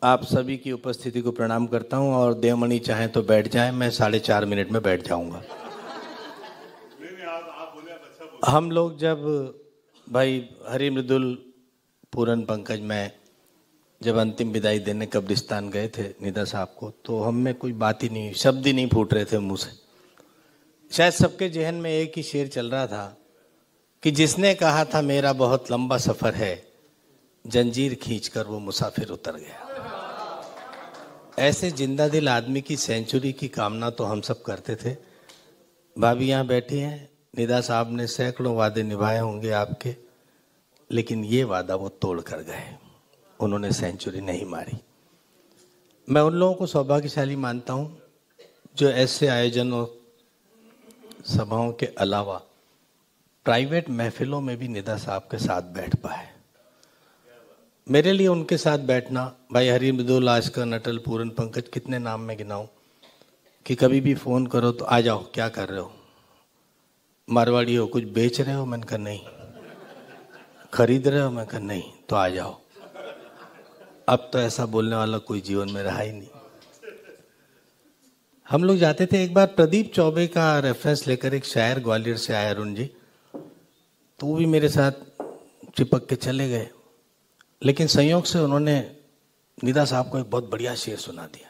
आप सभी की उपस्थिति को प्रणाम करता हूं और देवमणि चाहे तो बैठ जाएं, मैं 4.5 मिनट में बैठ जाऊंगा। हम लोग जब भाई हरि मृदुल पूरन पंकज में जब अंतिम विदाई देने कब्रिस्तान गए थे निदा साहब को, तो हम में कोई बात ही नहीं, शब्द ही नहीं फूट रहे थे मुंह से। शायद सबके जहन में एक ही शेर चल रहा था कि जिसने कहा था मेरा बहुत लंबा सफर है, जंजीर खींचकर वो मुसाफिर उतर गया। ऐसे जिंदा दिल आदमी की सेंचुरी की कामना तो हम सब करते थे। भाभी यहाँ बैठी हैं, निदा साहब ने सैकड़ों वादे निभाए होंगे आपके, लेकिन ये वादा वो तोड़ कर गए, उन्होंने सेंचुरी नहीं मारी। मैं उन लोगों को सौभाग्यशाली मानता हूँ जो ऐसे आयोजनों सभाओं के अलावा प्राइवेट महफिलों में भी निदा साहब के साथ बैठ पाए। मेरे लिए उनके साथ बैठना, भाई हरि मृदुल, आजकल अटल, पूरन पंकज, कितने नाम में गिनाऊं कि कभी भी फोन करो तो आ जाओ, क्या कर रहे हो, मारवाड़ी हो, कुछ बेच रहे हो, मैंने कहा नहीं, खरीद रहे हो, मैं कहा नहीं, तो आ जाओ। अब तो ऐसा बोलने वाला कोई जीवन में रहा ही नहीं। हम लोग जाते थे, एक बार प्रदीप चौबे का रेफरेंस लेकर एक शायर ग्वालियर से आया अरुण जी, तो वो भी मेरे साथ चिपक के चले गए, लेकिन संयोग से उन्होंने निदा साहब को एक बहुत बढ़िया शेर सुना दिया,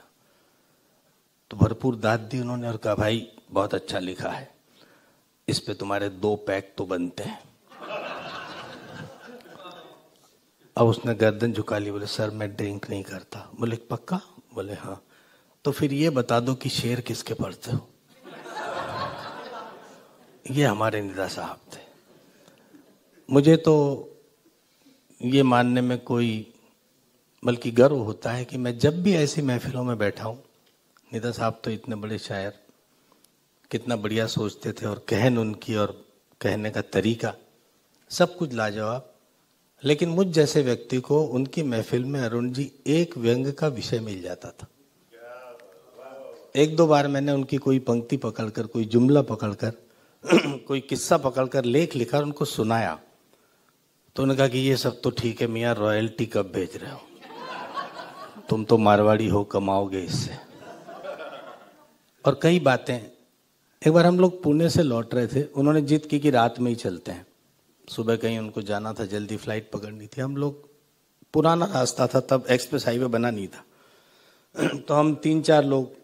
तो भरपूर दाद दी उन्होंने और कहा भाई बहुत अच्छा लिखा है, इस पे तुम्हारे 2 पैक तो बनते हैं। अब उसने गर्दन झुका ली, बोले सर मैं ड्रिंक नहीं करता। बोले पक्का? बोले हाँ। तो फिर ये बता दो कि शेर किसके पढ़ते हो? ये हमारे निदा साहब थे। मुझे तो ये मानने में कोई बल्कि गर्व होता है कि मैं जब भी ऐसी महफिलों में बैठा हूँ, निदा साहब तो इतने बड़े शायर, कितना बढ़िया सोचते थे, और कहन उनकी और कहने का तरीका सब कुछ लाजवाब। लेकिन मुझ जैसे व्यक्ति को उनकी महफिल में अरुण जी एक व्यंग का विषय मिल जाता था। 1-2 बार मैंने उनकी कोई पंक्ति पकड़कर, कोई जुमला पकड़कर, कोई किस्सा पकड़कर लेख लिखा और उनको सुनाया, तो उन्होंने कहा कि ये सब तो ठीक है मियाँ, रॉयल्टी कब भेज रहे हो, तुम तो मारवाड़ी हो, कमाओगे इससे। और कई बातें, एक बार हम लोग पुणे से लौट रहे थे, उन्होंने जिद की कि रात में ही चलते हैं, सुबह कहीं उनको जाना था, जल्दी फ्लाइट पकड़नी थी। हम लोग, पुराना रास्ता था तब, एक्सप्रेस हाईवे बना नहीं था, तो हम 3-4 लोग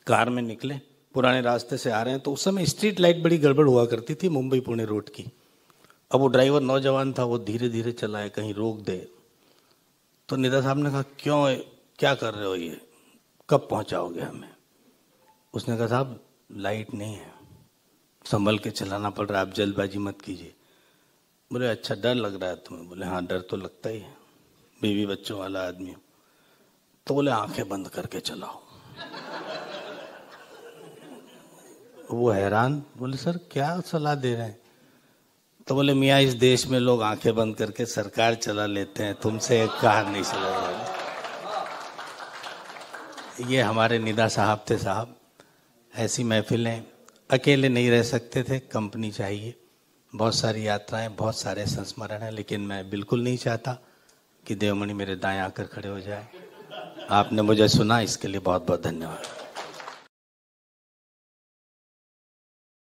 कार में निकले, पुराने रास्ते से आ रहे हैं, तो उस समय स्ट्रीट लाइट बड़ी गड़बड़ हुआ करती थी मुंबई पुणे रोड की। अब वो ड्राइवर नौजवान था, वो धीरे धीरे चलाए, कहीं रोक दे। तो निदा साहब ने कहा क्यों, क्या कर रहे हो, ये कब पहुंचाओगे हमें? उसने कहा साहब लाइट नहीं है, संभल के चलाना पड़ रहा है, आप जल्दबाजी मत कीजिए। बोले अच्छा डर लग रहा है तुम्हें? बोले हाँ डर तो लगता ही है, बीवी बच्चों वाला आदमी। तो बोले आंखें बंद करके चलाओ। वो हैरान, बोले सर क्या सलाह दे रहे हैं? तो बोले मियाँ इस देश में लोग आंखें बंद करके सरकार चला लेते हैं, तुमसे एक कार नहीं चला रहा। ये हमारे निदा साहब थे साहब। ऐसी महफिलें अकेले नहीं रह सकते थे, कंपनी चाहिए। बहुत सारी यात्राएं, बहुत सारे संस्मरण हैं, लेकिन मैं बिल्कुल नहीं चाहता कि देवमणि मेरे दाएं आकर खड़े हो जाए। आपने मुझे सुना, इसके लिए बहुत बहुत धन्यवाद।